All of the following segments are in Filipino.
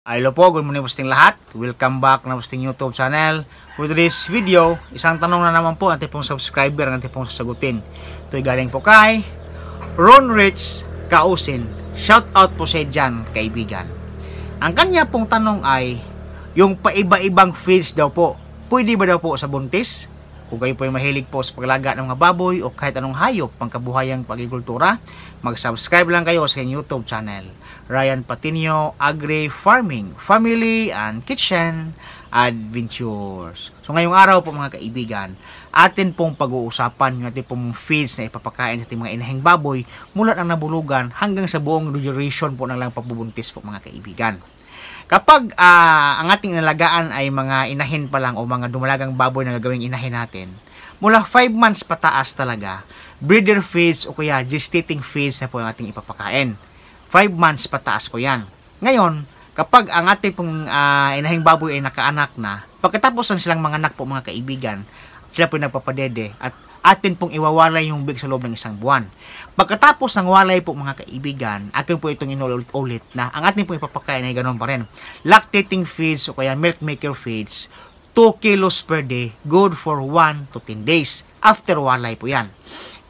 Hello po, good morning po sa ating lahat. Welcome back na po sa ating YouTube channel. For today's video, isang tanong na naman po ang ating pong subscriber ang ating pong sasagutin. Ito'y galing po kay Ron Rich Kausin. Shout out po sa dyan, kaibigan. Ang kanya pong tanong ay, yung paiba-ibang feeds daw po, pwede ba daw po sa buntis? Kung kayo po ay mahilig po sa paglaga ng mga baboy o kahit anong hayop pangkabuhayang pag-agrikultura, mag-subscribe lang kayo sa YouTube channel. Ryan Patinio Agri Farming, Family and Kitchen Adventures. So ngayong araw po mga kaibigan, atin pong pag-uusapan yung ating pong feeds na ipapakain sa ating mga inahing baboy mula ng nabulugan hanggang sa buong duration po ng lang pagbubuntis po mga kaibigan. Kapag ang ating inalagaan ay mga inahin pa lang o mga dumalagang baboy na gagawing inahin natin, mula 5 months pataas talaga, breeder feeds o kaya gestating feeds na po ang ating ipapakain. 5 months pataas po yan. Ngayon, kapag ang ating pong inahing baboy ay nakaanak na, pagkatapos ng silang mga anak po mga kaibigan, sila po nagpapadede at atin pong iwawalay yung big sa loob ng 1 buwan. Pagkatapos ng walay po mga kaibigan, atin po itong inulit-ulit na ang atin pong ipapakain ay ganoon pa rin. Lactating feeds o kaya milk maker feeds, 2 kilos per day, good for 1 to 10 days. After walay po yan.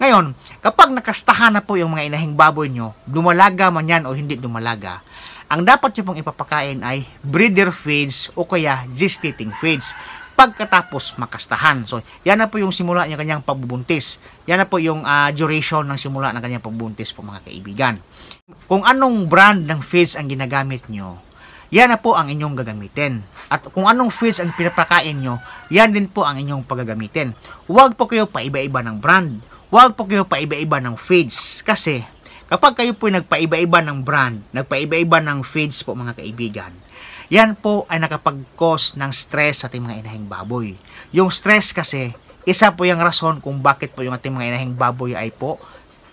Ngayon, kapag nakastahan na po yung mga inahing baboy nyo, dumalaga man yan o hindi dumalaga, ang dapat nyo pong ipapakain ay breeder feeds o kaya gestating feeds pagkatapos makastahan. So, yan na po yung simula ng kanyang pagbubuntis. Yan na po yung duration ng simula ng kanyang pagbubuntis po mga kaibigan. Kung anong brand ng feeds ang ginagamit nyo, yan na po ang inyong gagamitin. At kung anong feeds ang pinapakain nyo, yan din po ang inyong paggagamitin. Huwag po kayo paiba-iba ng brand. Huwag po kayo paiba-iba ng feeds. Kasi, kapag kayo po nagpaiba-iba ng brand, nagpaiba-iba ng feeds po mga kaibigan, yan po ay nakapag-cause ng stress sa ating mga inahing baboy. Yung stress kasi, isa po yung rason kung bakit po yung ating mga inahing baboy ay po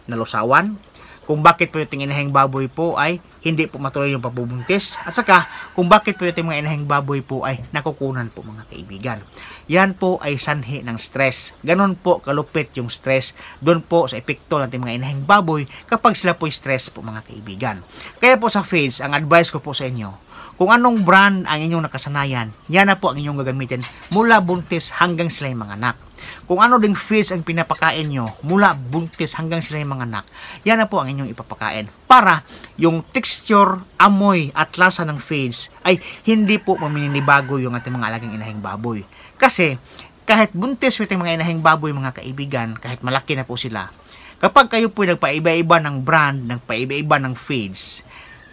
nalusawan, kung bakit po yung ating inahing baboy po ay hindi po matuloy yung pagbubuntis, at saka kung bakit po yung ating mga inahing baboy po ay nakukunan po mga kaibigan. Yan po ay sanhi ng stress. Ganon po kalupit yung stress doon po sa epekto ng ating mga inahing baboy kapag sila po stress po mga kaibigan. Kaya po sa feeds, ang advice ko po sa inyo, kung anong brand ang inyong nakasanayan, yan na po ang inyong gagamitin mula buntis hanggang sila yung mga anak. Kung ano ding feeds ang pinapakain nyo mula buntis hanggang sila yung mga anak, yan na po ang inyong ipapakain. Para yung texture, amoy at lasa ng feeds ay hindi po maminibago yung ating mga alagang inahing baboy. Kasi kahit buntis yung mga inahing baboy mga kaibigan, kahit malaki na po sila, kapag kayo po nagpaiba-iba ng brand, nagpaiba-iba ng feeds,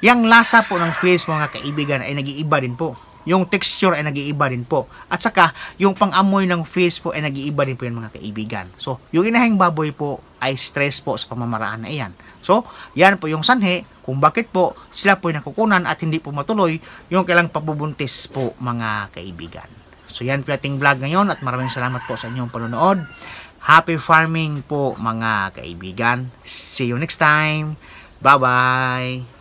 yung lasa po ng feeds mga kaibigan ay nag-iiba din po. Yung texture ay nag-iiba din po. At saka, yung pang-amoy ng feeds po ay nag-iiba din po yan mga kaibigan. So, yung inahing baboy po ay stress po sa pamamaraan na iyan. So, yan po yung sanhi kung bakit po sila po ay nakukunan at hindi po matuloy yung kailang pagbubuntis po mga kaibigan. So, yan po ating vlog ngayon at maraming salamat po sa inyong panonood. Happy farming po mga kaibigan. See you next time. Bye-bye.